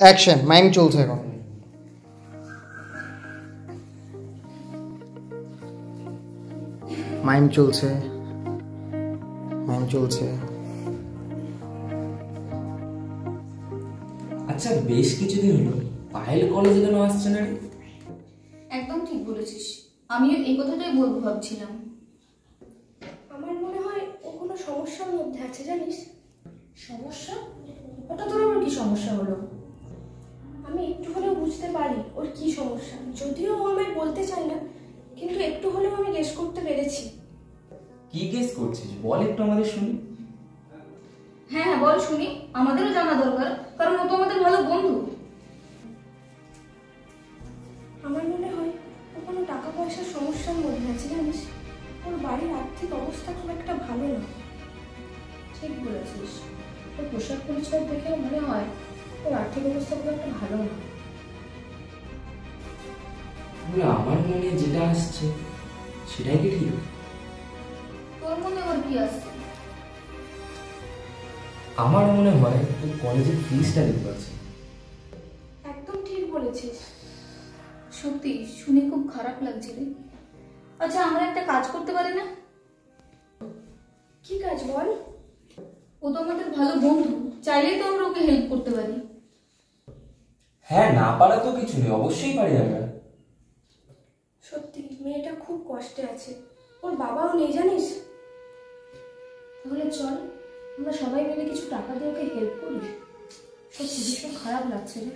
Action, mime চলছে এখন। Mime চলছে, মাইম চলছে। আচ্ছা, বেশ কিছুদিন হলো পায়েল কলেজে কেন আসছে না? একদম ঠিক বলেছিস, আমিও এই কথাটাই বলবো ভাবছিলাম। আমার মনে হয় ও কোনো সমস্যার মধ্যে আছে, জানিস? সমস্যা? ওটা তোর আবার কি সমস্যা হলো? আমি একটু হলেও বুঝতে পারি ওর কি সমস্যা, যদিও ও আমায় বলতে চায় না, কিন্তু একটু হলেও আমি গেস করতে পেরেছি। কি গেস করছিস বল একটু আমাদের শুনি। হ্যাঁ হ্যাঁ বল শুনি, আমাদেরও জানা দরকার, কারণ ও তো আমাদের ভালো বন্ধু। আমার মনে হয় ও কোনো টাকা পয়সার সমস্যার মধ্যে আছে, জানিস? ওর বাড়ির আর্থিক অবস্থা খুব একটা ভালো না। ঠিক বলেছিস, ওর পোশাক পরিচয় দেখে মনে হয় ওর আর্থিক অবস্থা খুব একটা ভালো না। আমার মনে যেটা আসছে সেটাই কি ঠিক? তোর মনে আবার কি আসছে? আমার মনে হয় তুই কলেজের ফিসটা দিতে পারছিস। একদম ঠিক বলেছিস। সত্যি শুনে খুব খারাপ লাগছে রে। আচ্ছা, আমরা একটা কাজ করতে পারি না? কি কাজ বল? ও তো আমাদের ভালো বন্ধু, চাইলেই তো আমরা ওকে হেল্প করতে পারি। হ্যাঁ, না পারা তো কিছু নেই, অবশ্যই পারি আমরা। সত্যি মেয়েটা খুব কষ্টে আছে, ওর বাবাও নেই, জানিস? তাহলে চল আমরা সবাই মিলে কিছু টাকা দিয়ে ওকে হেল্প করি। সত্যি ভীষণ খারাপ লাগছে রে।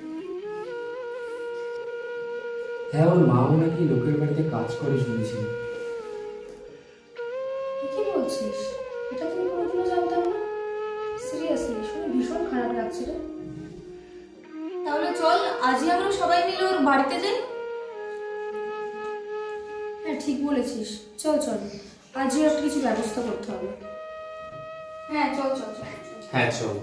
হ্যাঁ, ওর মাও নাকি লোকের বাড়িতে কাজ করে শুনেছি। কি বলছিস? এটা তুমি কোনোদিনও জানতাম না। সিরিয়াসলি শুনে ভীষণ খারাপ লাগছে রে। তাহলে চল আজই আমরা সবাই মিলে ওর বাড়িতে যাই। হ্যাঁ ঠিক বলেছিস, চল চল আজই একটা কিছু ব্যবস্থা করতে হবে। হ্যাঁ চল চল চল। হ্যাঁ চল।